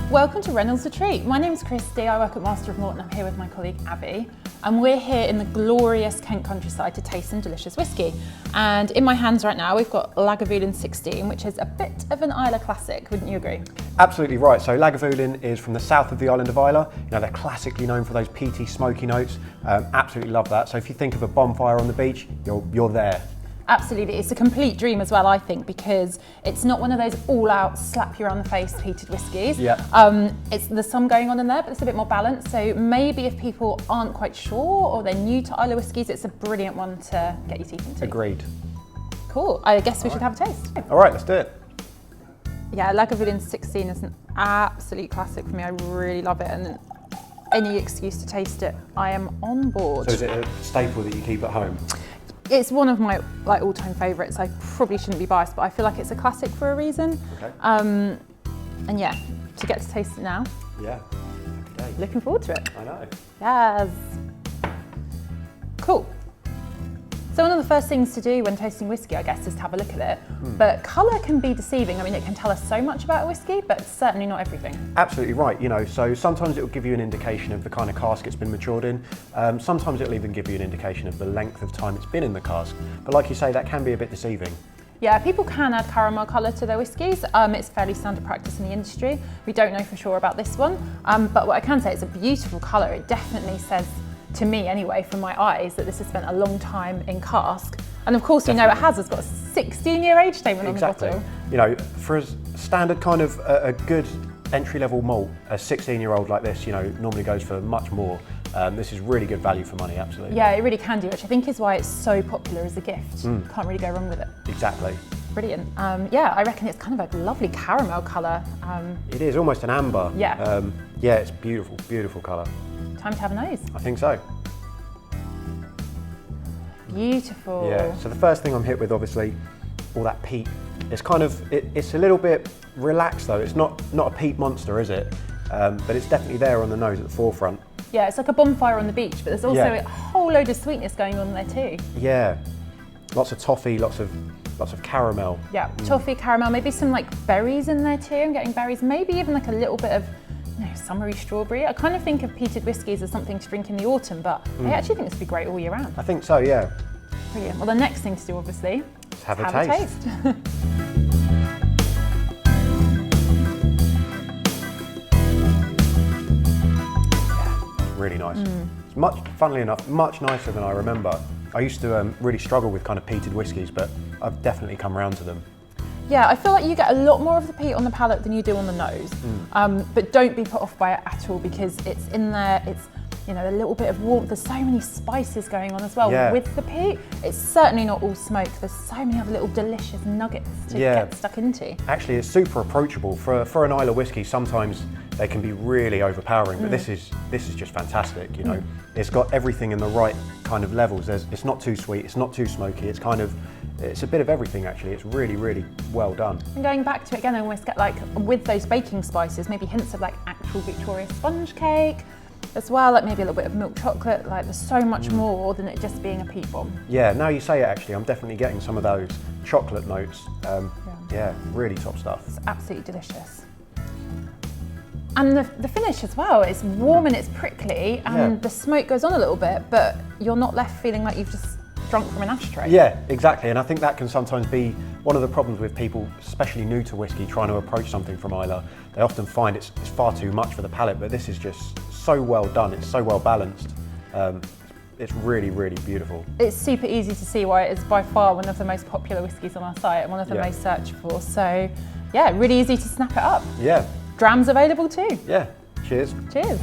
Welcome to Reynolds Retreat. My name's Kristy, I work at Master of Malt and I'm here with my colleague Avi. And we're here in the glorious Kent countryside to taste some delicious whiskey. And in my hands right now, we've got Lagavulin 16, which is a bit of an Islay classic, wouldn't you agree? Absolutely right. So Lagavulin is from the south of the island of Islay. You know, they're classically known for those peaty, smoky notes. Absolutely love that. So if you think of a bonfire on the beach, you're there. Absolutely, it's a complete dream as well, I think, because it's not one of those all-out slap you around the face peated whiskies. Yeah. There's some going on in there, but it's a bit more balanced. So maybe if people aren't quite sure or they're new to Islay whiskies, it's a brilliant one to get your teeth into. Agreed. Cool. I guess we should have a taste. All right, let's do it. Yeah, Lagavulin 16 is an absolute classic for me. I really love it, and any excuse to taste it, I am on board. So is it a staple that you keep at home? It's one of my all-time favourites. I probably shouldn't be biased, but I feel like it's a classic for a reason. Okay. And yeah, to get to taste it now. Yeah. Okay. Looking forward to it. I know. Yes. Cool. So one of the first things to do when tasting whiskey, I guess, is to have a look at it. But colour can be deceiving. I mean, it can tell us so much about a whiskey, but certainly not everything. Absolutely right. You know, so sometimes it will give you an indication of the kind of cask it's been matured in. Sometimes it'll even give you an indication of the length of time it's been in the cask. But like you say, that can be a bit deceiving. Yeah, people can add caramel colour to their whiskies. It's fairly standard practice in the industry. We don't know for sure about this one, but what I can say, it's a beautiful colour. It definitely says, to me anyway, from my eyes, that this has spent a long time in cask. And of course, Definitely. you know it has. It's got a 16-year age statement on the bottle. You know, for a standard kind of a good entry-level malt, a 16-year-old like this, you know, normally goes for much more. This is really good value for money, absolutely. Yeah, it really can do, which I think is why it's so popular as a gift. Can't really go wrong with it. Exactly. Brilliant. Yeah, I reckon it's kind of a lovely caramel colour. It is almost an amber. Yeah. Yeah, it's beautiful, beautiful colour. Time to have a nose. I think so. Beautiful. Yeah, so the first thing I'm hit with, obviously, all that peat. It's kind of, it's a little bit relaxed though. It's not a peat monster, is it? But it's definitely there on the nose at the forefront. Yeah, it's like a bonfire on the beach, but there's also Yeah. a whole load of sweetness going on there too. Yeah, lots of toffee, lots of caramel. Yeah, toffee, caramel, maybe some like berries in there too. I'm getting berries, maybe even like a little bit of summery strawberry. I kind of think of peated whiskies as something to drink in the autumn, but I actually think this would be great all year round. I think so, yeah. Brilliant. Well, the next thing to do, obviously, Let's have is a taste. Really nice. It's funnily enough, much nicer than I remember. I used to really struggle with kind of peated whiskies, but I've definitely come around to them. Yeah, I feel like you get a lot more of the peat on the palate than you do on the nose. But don't be put off by it at all, because it's in there, it's, you know, a little bit of warmth. There's so many spices going on as well with the peat. It's certainly not all smoke. There's so many other little delicious nuggets to get stuck into. Actually, it's super approachable. For an Islay whiskey, sometimes they can be really overpowering, but this is just fantastic, you know. It's got everything in the right kind of levels. It's not too sweet, it's not too smoky, it's a bit of everything actually. It's really, really well done. And going back to it again, I almost get like, with those baking spices, maybe hints of like actual Victoria sponge cake as well, like maybe a little bit of milk chocolate. Like there's so much more than it just being a peat bomb. Yeah, now you say it actually, I'm definitely getting some of those chocolate notes. Yeah, really top stuff. It's absolutely delicious. And the finish as well, it's warm and it's prickly, and the smoke goes on a little bit, but you're not left feeling like you've just drunk from an ashtray. Yeah, exactly, and I think that can sometimes be one of the problems with people, especially new to whiskey, trying to approach something from Islay. They often find it's far too much for the palate, but this is just so well done, it's so well balanced. It's really, really beautiful. It's super easy to see why it is by far one of the most popular whiskies on our site and one of the most searched for. So yeah, really easy to snap it up. Yeah. Dram's available too. Yeah, cheers. Cheers.